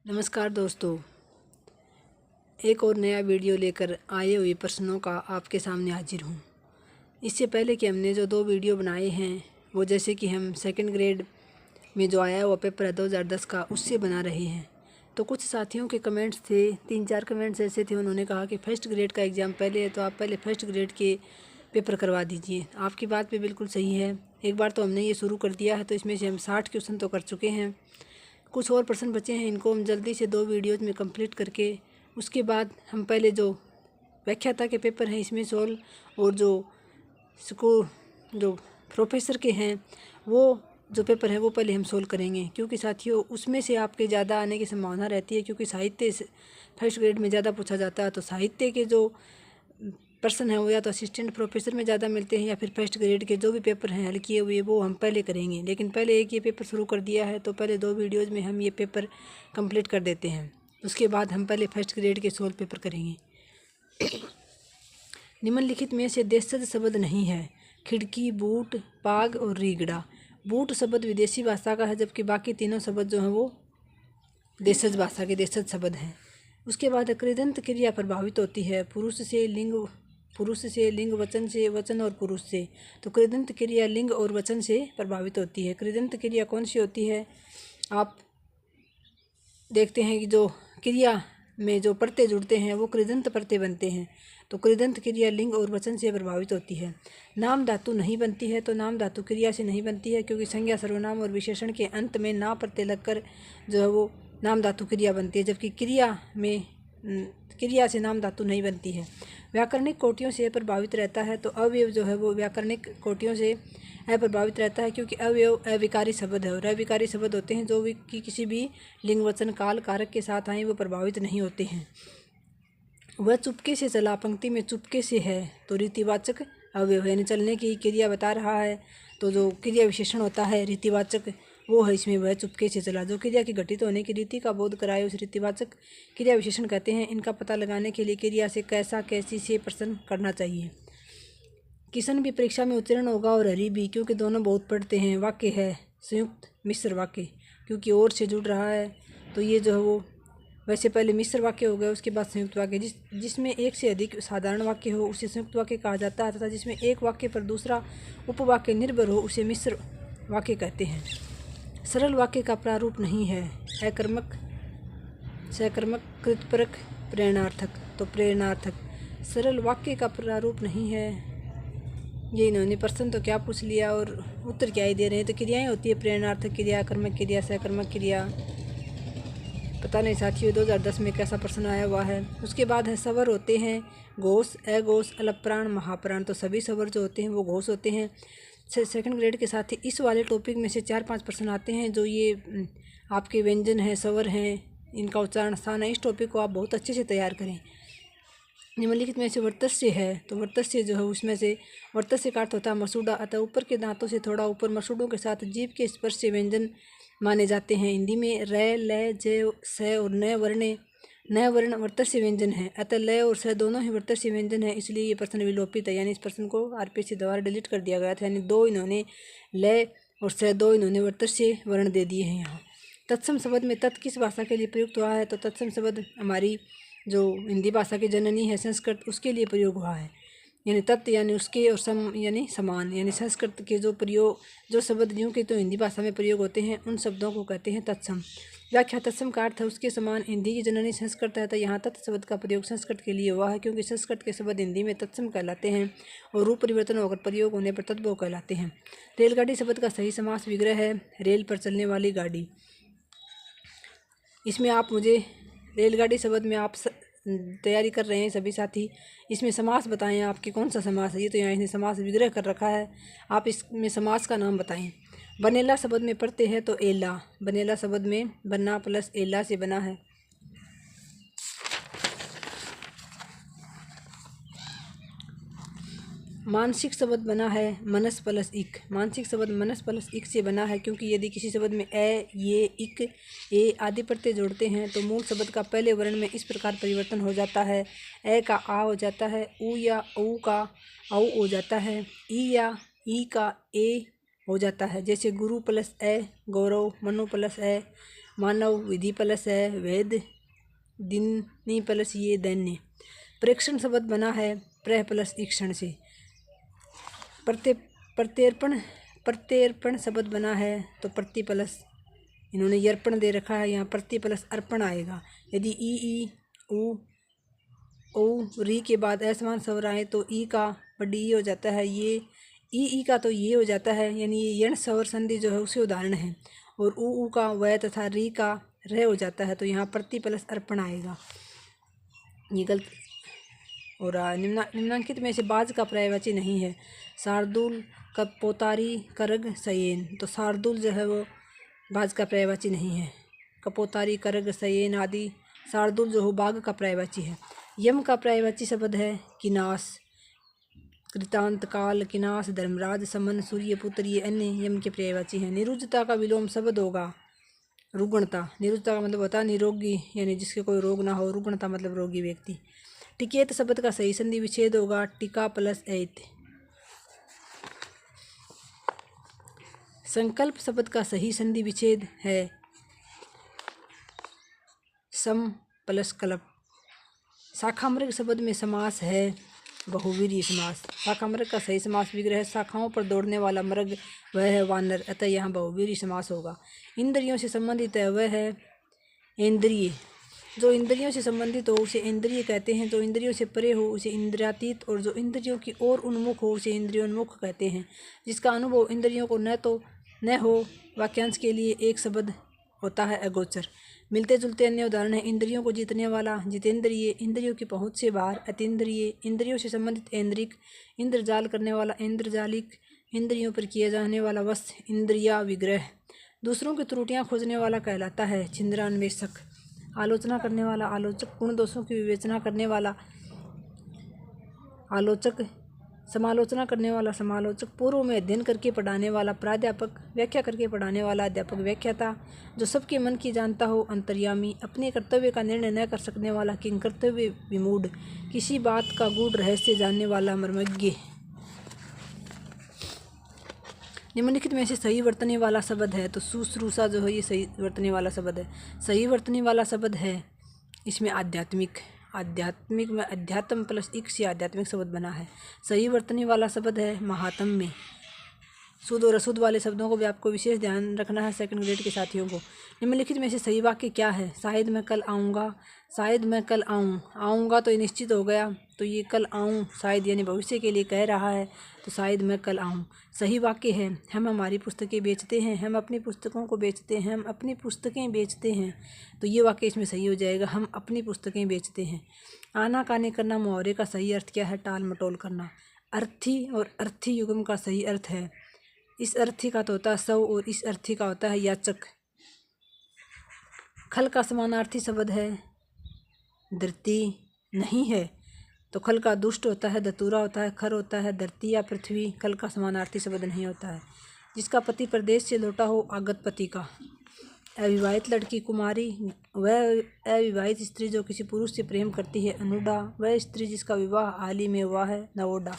नमस्कार दोस्तों, एक और नया वीडियो लेकर आए हुए प्रश्नों का आपके सामने हाजिर हूँ। इससे पहले कि हमने जो 2 वीडियो बनाए हैं वो जैसे कि हम सेकंड ग्रेड में जो आया हुआ पेपर है 2010 का उससे बना रहे हैं। तो कुछ साथियों के कमेंट्स थे, 3-4 कमेंट्स ऐसे थे, उन्होंने कहा कि फर्स्ट ग्रेड का एग्ज़ाम पहले है तो आप पहले फर्स्ट ग्रेड के पेपर करवा दीजिए। आपकी बात भी बिल्कुल सही है। एक बार तो हमने ये शुरू कर दिया है तो इसमें से हम 60 क्वेश्चन तो कर चुके हैं। कुछ और प्रश्न बचे हैं, इनको हम जल्दी से 2 वीडियोज़ में कंप्लीट करके उसके बाद हम पहले जो व्याख्याता के पेपर हैं इसमें सोल्व और जो प्रोफेसर के हैं वो जो पेपर है वो पहले हम सोल्व करेंगे, क्योंकि साथियों उसमें से आपके ज़्यादा आने की संभावना रहती है। क्योंकि साहित्य फर्स्ट ग्रेड में ज़्यादा पूछा जाता है, तो साहित्य के जो पर्सन है वो या तो असिस्टेंट प्रोफेसर में ज़्यादा मिलते हैं या फिर फर्स्ट ग्रेड के जो भी पेपर हैं हल किए हुए वो हम पहले करेंगे। लेकिन पहले एक ये पेपर शुरू कर दिया है तो पहले 2 वीडियोज़ में हम ये पेपर कंप्लीट कर देते हैं। उसके बाद हम पहले फर्स्ट ग्रेड के सोल्व पेपर करेंगे। निम्नलिखित में से देशज शब्द नहीं है। खिड़की, बूट, पाग और रीगड़ा। बूट शब्द विदेशी भाषा का है, जबकि बाकी तीनों शब्द जो हैं वो देशज भाषा के देशज शब्द हैं। उसके बाद कृदंत क्रिया प्रभावित होती है पुरुष से, लिंग, वचन से, वचन और पुरुष से। तो कृदंत क्रिया लिंग और वचन से प्रभावित होती है। कृदंत क्रिया कौन सी होती है? आप देखते हैं कि जो क्रिया में जो प्रत्यय जुड़ते हैं वो कृदंत प्रत्यय बनते हैं। तो कृदंत क्रिया लिंग और वचन से प्रभावित होती है। नाम धातु नहीं बनती है, तो नाम धातु क्रिया से नहीं बनती है, क्योंकि संज्ञा, सर्वनाम और विशेषण के अंत में ना प्रत्यय लगकर जो है वो नाम धातु क्रिया बनती है, जबकि क्रिया से नाम धातु नहीं बनती है। व्याकरणिक कोटियों से प्रभावित रहता है, तो अवयव जो है वो व्याकरणिक कोटियों से अप्रभावित रहता है, क्योंकि अवयव अविकारी शब्द है और अविकारी शब्द होते हैं जो कि किसी भी लिंग, वचन, काल, कारक के साथ आए वो प्रभावित नहीं होते हैं। वह चुपके से चला, पंक्ति में चुपके से है तो रीतिवाचक अवयव यानी चलने की क्रिया बता रहा है, तो जो क्रिया विशेषण होता है रीतिवाचक वो है इसमें। वह चुपके से चला जो क्रिया की घटित होने की रीति का बोध कराए उस रीतिवाचक क्रिया विशेषण कहते हैं। इनका पता लगाने के लिए क्रिया से कैसा, कैसी से प्रश्न करना चाहिए। किशन भी परीक्षा में उत्तीर्ण होगा और हरि भी, क्योंकि दोनों बहुत पढ़ते हैं। वाक्य है संयुक्त मिश्र वाक्य, क्योंकि और से जुड़ रहा है तो ये जो है वो वैसे पहले मिश्र वाक्य हो गया, उसके बाद संयुक्त वाक्य। जिसमें एक से अधिक साधारण वाक्य हो उसे संयुक्त वाक्य कहा जाता है, तथा जिसमें एक वाक्य पर दूसरा उपवाक्य निर्भर हो उसे मिश्र वाक्य कहते हैं। सरल वाक्य का प्रारूप नहीं है। अकर्मक, सकर्मक, कृतपरक, प्रेरणार्थक। तो प्रेरणार्थक सरल वाक्य का प्रारूप नहीं है। ये इन्होंने प्रश्न तो क्या पूछ लिया और उत्तर क्या ही दे रहे हैं। तो क्रियाएं होती है प्रेरणार्थक क्रिया, कर्मक क्रिया, सकर्मक क्रिया। पता नहीं साथियों 2010 में कैसा प्रश्न आया हुआ है। उसके बाद है स्वर होते हैं घोष, अघोष, अलप्राण, महाप्राण। तो सभी स्वर जो होते हैं वो घोष होते हैं। सेकंड ग्रेड के साथ ही इस वाले टॉपिक में से 4-5 प्रश्न आते हैं जो ये आपके व्यंजन हैं, स्वर हैं, इनका उच्चारण स्थान है। इस टॉपिक को आप बहुत अच्छे से तैयार करें। निम्नलिखित में से वर्तस्य है, तो वर्तस्य जो है उसमें से वर्तस्य का अर्थ होता है मसूड़ा, अतः ऊपर के दांतों से थोड़ा ऊपर मसूड़ों के साथ जीभ के स्पर्श से व्यंजन माने जाते हैं। हिंदी में र, ल, ज, स और न वर्ण वर्तस्य व्यंजन है, अतः ल और स दोनों ही वर्तस्य व्यंजन है, इसलिए ये प्रश्न विलोपित है। यानी इस प्रश्न को आरपीएससी द्वारा डिलीट कर दिया गया था। यानी 2 इन्होंने ल और स 2 इन्होंने वर्तस्य वर्ण दे दिए हैं। यहाँ तत्सम शब्द में तत् किस भाषा के लिए प्रयुक्त हुआ है? तो तत्सम शब्द हमारी जो हिंदी भाषा की जननी है संस्कृत, उसके लिए प्रयोग हुआ है। यानी तत् यानी उसके और सम यानी समान, यानी संस्कृत के जो शब्द यूँ के तो हिंदी भाषा में प्रयोग होते हैं उन शब्दों को कहते हैं तत्सम। व्याख्या तत्सम का अर्थ है उसके समान। हिंदी की जननी संस्कृत है, तो यहाँ तत् शब्द का प्रयोग संस्कृत के लिए हुआ है, क्योंकि संस्कृत के शब्द हिंदी में तत्सम कहलाते हैं और रूप परिवर्तन होकर प्रयोग होने पर तद्भव कहलाते हैं। रेलगाड़ी शब्द का सही समास विग्रह है रेल पर चलने वाली गाड़ी। इसमें आप मुझे रेलगाड़ी शब्द में आप तैयारी कर रहे हैं सभी साथी, इसमें समास बताएं आपके कौन सा समास है। ये तो यहाँ इसने समास विग्रह कर रखा है, आप इसमें समास का नाम बताएं। बनेला शब्द में प्रत्यय है तो एला, बनेला शब्द में बन्ना प्लस एला से बना है। मानसिक शब्द बना है मनस प्लस इक, मानसिक शब्द मनस प्लस इक से बना है, क्योंकि यदि किसी शब्द में ए, ये, इक, ए आदि प्रत्यय जोड़ते हैं तो मूल शब्द का पहले वर्ण में इस प्रकार परिवर्तन हो जाता है। ए का आ हो जाता है, ऊ या ऊ का औ हो जाता है, ई या ई का ए हो जाता है। जैसे गुरु प्लस ए गौरव, मनु प्लस ए मानव विधि प्लस है वेद, दिनी प्लस ये दैन्य। प्रेक्षण शब्द बना है प्रह प्लस ईक्षण से। प्रत्यर्पण शब्द बना है तो प्रति प्लस, इन्होंने यर्पण दे रखा है, यहाँ प्रति प्लस अर्पण आएगा। यदि ई ऊ ओ री के बाद असमान स्वर आए तो ई का बड़ी ई हो जाता है, ये ई का तो ये हो जाता है, यानी ये यण स्वर संधि जो है उसे उदाहरण है। और ऊ का वह तथा री का रह हो जाता है, तो यहाँ प्रति प्लस अर्पण आएगा, ये गलत। और निम्नांकित में से बाज का पर्यायवाची नहीं है। शार्दुल कपोतारी करग सयेन, तो शार्दुल जो है वो बाज का पर्यायवाची नहीं है। कपोतारी करग सयेन आदि शार्दुल जो हो बाघ का पर्यायवाची है। यम का पर्यायवाची शब्द है किनास, कृतांत काल, किनास, धर्मराज, समन, सूर्यपुत्र, ये अन्य यम के पर्यायवाची हैं। निरुजता का विलोम शब्द होगा रुग्णता। निरुजता का मतलब होता है निरोगी, यानी जिसके कोई रोग ना हो। रुग्णता मतलब रोगी व्यक्ति। टिकेत शब्द का सही संधि विच्छेद होगा टिका प्लस ऐत। संकल्प शब्द का सही संधि विच्छेद है सम प्लस कल्प। शाखामृग शब्द में समास है बहुवीर्य समास। शाखामृग का सही समास विग्रह शाखाओं पर दौड़ने वाला मृग वह है वानर, अतः यहाँ बहुवीर्य समास होगा। इंद्रियों से संबंधित है वह है इंद्रिय। जो इंद्रियों से संबंधित हो उसे इंद्रिय कहते हैं, जो इंद्रियों से परे हो उसे इंद्रियातीत, और जो इंद्रियों की ओर उन्मुख हो उसे इंद्रियोन्मुख कहते हैं। जिसका अनुभव इंद्रियों को न हो वाक्यांश के लिए एक शब्द होता है अगोचर। मिलते जुलते अन्य उदाहरण हैं इंद्रियों को जीतने वाला जितेंद्रिय, इंद्रियों की पहुँच से बाहर अतीन्द्रिय, इंद्रियों से संबंधित ऐन्द्रिक, इंद्रजाल करने वाला इंद्रजालिक, इंद्रियों पर किया जाने वाला वश इंद्रिया विग्रह। दूसरों की त्रुटियां खोजने वाला कहलाता है छिंद्रान्वेषक। आलोचना करने वाला आलोचक, गुण दोषों की विवेचना करने वाला आलोचक, समालोचना करने वाला समालोचक, पूर्व में अध्ययन करके पढ़ाने वाला प्राध्यापक, व्याख्या करके पढ़ाने वाला अध्यापक व्याख्याता, जो सबके मन की जानता हो अंतर्यामी, अपने कर्तव्य का निर्णय न कर सकने वाला किंग कर्तव्य विमूढ़, किसी बात का गूढ़ रहस्य जानने वाला मर्मज्ञ। निम्नलिखित में से सही वर्तने वाला शब्द है तो शुश्रूषा जो है ये सही वर्तने वाला शब्द है। सही वर्तने वाला शब्द है इसमें आध्यात्मिक, आध्यात्मिक में अध्यात्म प्लस इक से आध्यात्मिक शब्द बना है। सही वर्तने वाला शब्द है महात्म्य। शुद्ध और अशुद्ध वाले शब्दों को भी आपको विशेष ध्यान रखना है सेकंड ग्रेड के साथियों को। निम्नलिखित में से सही वाक्य क्या है? शायद मैं कल आऊँगा, शायद मैं कल आऊँगा तो ये निश्चित हो गया, तो ये कल आऊँ शायद यानी भविष्य के लिए कह रहा है, तो शायद मैं कल आऊँ। सही वाक्य है हम हमारी पुस्तकें बेचते हैं, हम अपनी पुस्तकों को बेचते हैं, हम अपनी पुस्तकें बेचते हैं, तो ये वाक्य इसमें सही हो जाएगा, हम अपनी पुस्तकें बेचते हैं। आना काने करना मुहावरे का सही अर्थ क्या है? टाल मटोल करना। अर्थी और अर्थी युग्म का सही अर्थ है, इस अर्थी का तो होता है सौ और इस अर्थी का होता है याचक। खल का समानार्थी शब्द है धरती नहीं है, तो खल का दुष्ट होता है दतूरा होता है, खर होता है धरती या पृथ्वी, खल का समानार्थी शब्द नहीं होता है। जिसका पति प्रदेश से लौटा हो आगत पति का। अविवाहित लड़की कुमारी, वह अविवाहित स्त्री जो किसी पुरुष से प्रेम करती है। अनुडा, वह स्त्री जिसका विवाह हाल ही में हुआ है। नवोडा।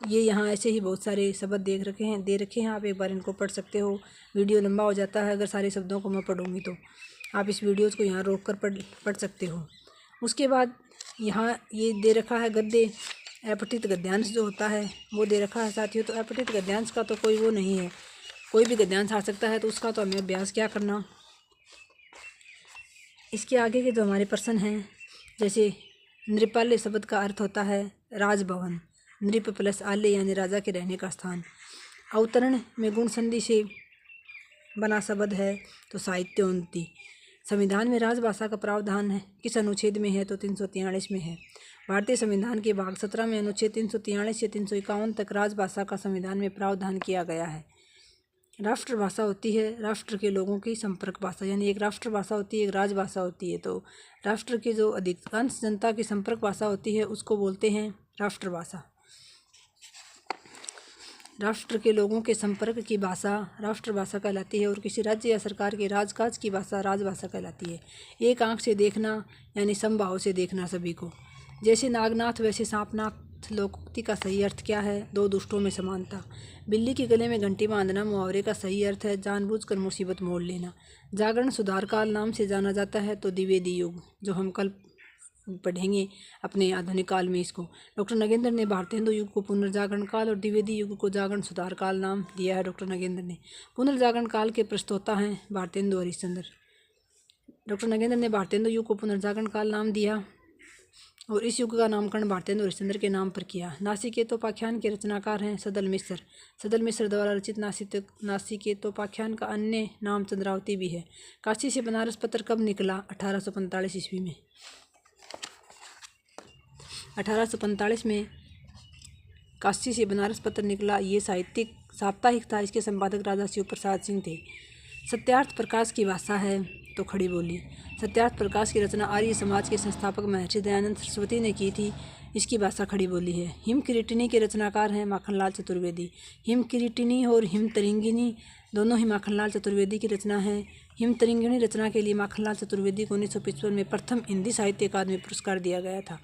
ये यहाँ ऐसे ही बहुत सारे शब्द दे रखे हैं, आप एक बार इनको पढ़ सकते हो। वीडियो लंबा हो जाता है अगर सारे शब्दों को मैं पढ़ूँगी तो, आप इस वीडियोज़ को यहाँ रोक कर पढ़ सकते हो। उसके बाद यहाँ ये दे रखा है गद्य, अपठित गद्यांश जो होता है वो दे रखा है साथियों। तो अपठित गद्यांश का तो कोई वो नहीं है, कोई भी गद्यांश आ सकता है, तो उसका तो हमें अभ्यास क्या करना। इसके आगे के जो हमारे प्रश्न हैं, जैसे नृपाल्य शब्द का अर्थ होता है राजभवन, नृप प्लस आल्य यानी राजा के रहने का स्थान। अवतरण में गुण संधि से बना शब्द है तो साहित्योन्नति। संविधान में राजभाषा का प्रावधान है, किस अनुच्छेद में है? तो 343 में है। भारतीय संविधान के भाग 17 में अनुच्छेद 343 से 351 तक राजभाषा का संविधान में प्रावधान किया गया है। राष्ट्रभाषा होती है राष्ट्र के लोगों की संपर्क भाषा, यानी एक राष्ट्रभाषा होती है, एक राजभाषा होती है। तो राष्ट्र की जो अधिकांश जनता की संपर्क भाषा होती है उसको बोलते हैं राष्ट्रभाषा। राष्ट्र के लोगों के संपर्क की भाषा राष्ट्रभाषा कहलाती है, और किसी राज्य या सरकार के राजकाज की भाषा राजभाषा कहलाती है। एक आंख से देखना यानी समभाव से देखना सभी को। जैसे नागनाथ वैसे सांपनाथ लोकोक्ति का सही अर्थ क्या है? दो दुष्टों में समानता। बिल्ली के गले में घंटी बांधना मुहावरे का सही अर्थ है जानबूझकर मुसीबत मोड़ लेना। जागरण सुधार काल नाम से जाना जाता है तो द्विवेदी युग, जो हम कल पढ़ेंगे अपने आधुनिक काल में इसको। डॉक्टर नगेंद्र ने भारतेंदु युग को पुनर्जागरण काल और द्विवेदी युग को जागरण सुधार काल नाम दिया है। डॉक्टर नगेंद्र ने पुनर्जागरण काल के प्रस्तोता हैं भारतेंदु हरिश्चंद्र। डॉक्टर नगेंद्र ने भारतेंदु युग को पुनर्जागरण काल नाम दिया और इस युग का नामकरण भारतेंदु हरिश्चंद्र के नाम पर किया। नासिकेतोपाख्यान के रचनाकार हैं सदल मिश्र। सदल मिश्र द्वारा रचित नासिकेतोपाख्यान का अन्य नाम चंद्रावती भी है। काशी से बनारस पत्र कब निकला? 1845 ईस्वी में। 1845 में काशी से बनारस पत्र निकला। ये साप्ताहिक था। इसके संपादक राजा शिव प्रसाद सिंह थे। सत्यार्थ प्रकाश की भाषा है तो खड़ी बोली। सत्यार्थ प्रकाश की रचना आर्य समाज के संस्थापक महर्षि दयानंद सरस्वती ने की थी। इसकी भाषा खड़ी बोली है। हिम किरीटिनी के रचनाकार हैं माखनलाल चतुर्वेदी। हिम किरीटिनी और हिम तरिंगिनी दोनों ही माखनलाल चतुर्वेदी की रचना है। हिम तरिंगिनी रचना के लिए माखनलाल चतुर्वेदी को 1955 में प्रथम हिंदी साहित्य अकादमी पुरस्कार दिया गया था।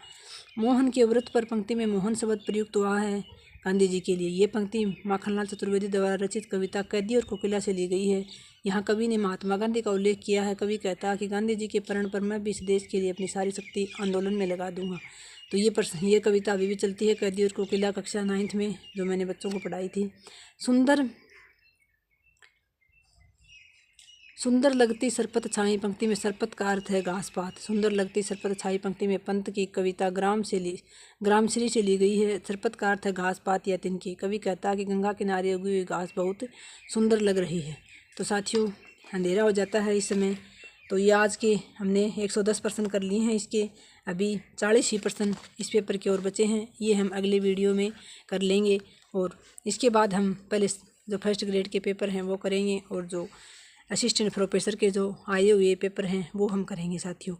मोहन के व्रत पर पंक्ति में मोहन शब्द प्रयुक्त हुआ है गांधी जी के लिए। ये पंक्ति माखनलाल चतुर्वेदी द्वारा रचित कविता कैदी और कोकिला से ली गई है। यहाँ कवि ने महात्मा गांधी का उल्लेख किया है। कवि कहता है कि गांधी जी के प्रण पर मैं भी इस देश के लिए अपनी सारी शक्ति आंदोलन में लगा दूंगा। तो ये कविता अभी भी चलती है, कैदी और कोकिला, कक्षा 9th में, जो मैंने बच्चों को पढ़ाई थी। सुंदर लगती सरपत छाई पंक्ति में सरपत का अर्थ है घास पात। सुंदर लगती सरपत छाई पंक्ति में पंत की कविता ग्रामश्री से ली गई है। सरपत का अर्थ है घास पात या तिनकी। कवि कहता है कि गंगा किनारे उगी हुई घास बहुत सुंदर लग रही है। तो साथियों, अंधेरा हो जाता है इस समय। तो ये आज के हमने 110 प्रश्न कर लिए हैं। इसके अभी 40 ही प्रश्न इस पेपर के और बचे हैं। ये हम अगले वीडियो में कर लेंगे और इसके बाद हम पहले जो फर्स्ट ग्रेड के पेपर हैं वो करेंगे और जो असिस्टेंट प्रोफेसर के जो आए हुए पेपर हैं वो हम करेंगे साथियों।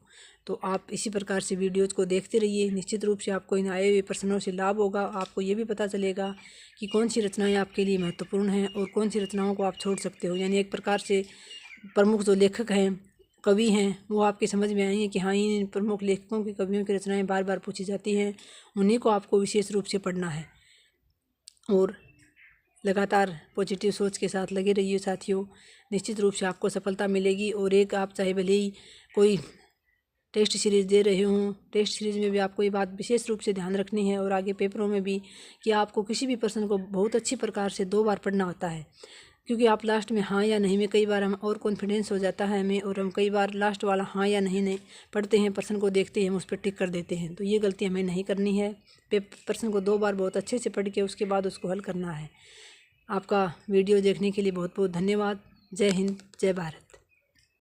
तो आप इसी प्रकार से वीडियोज़ को देखते रहिए। निश्चित रूप से आपको इन आए हुए प्रश्नों से लाभ होगा। आपको ये भी पता चलेगा कि कौन सी रचनाएं आपके लिए महत्वपूर्ण हैं और कौन सी रचनाओं को आप छोड़ सकते हो। यानी एक प्रकार से प्रमुख जो लेखक हैं, कवि हैं, वो आपके समझ में आएंगे कि हाँ, इन प्रमुख लेखकों की, कवियों की रचनाएँ बार बार पूछी जाती हैं। उन्हीं को आपको विशेष रूप से पढ़ना है और लगातार पॉजिटिव सोच के साथ लगे रहिए साथियों। निश्चित रूप से आपको सफलता मिलेगी। और एक आप चाहे भले ही कोई टेस्ट सीरीज़ दे रहे हों, टेस्ट सीरीज़ में भी आपको ये बात विशेष रूप से ध्यान रखनी है और आगे पेपरों में भी, कि आपको किसी भी प्रश्न को बहुत अच्छी प्रकार से 2 बार पढ़ना होता है। क्योंकि आप लास्ट में हाँ या नहीं में कई बार हम और कॉन्फिडेंस हो जाता है हमें और हम कई बार लास्ट वाला हाँ या नहीं पढ़ते हैं, प्रश्न को देखते हैं, हम उस पर टिक कर देते हैं। तो ये गलती हमें नहीं करनी है। प्रश्न को 2 बार बहुत अच्छे से पढ़ के उसके बाद उसको हल करना है। आपका वीडियो देखने के लिए बहुत बहुत धन्यवाद। जय हिंद, जय भारत।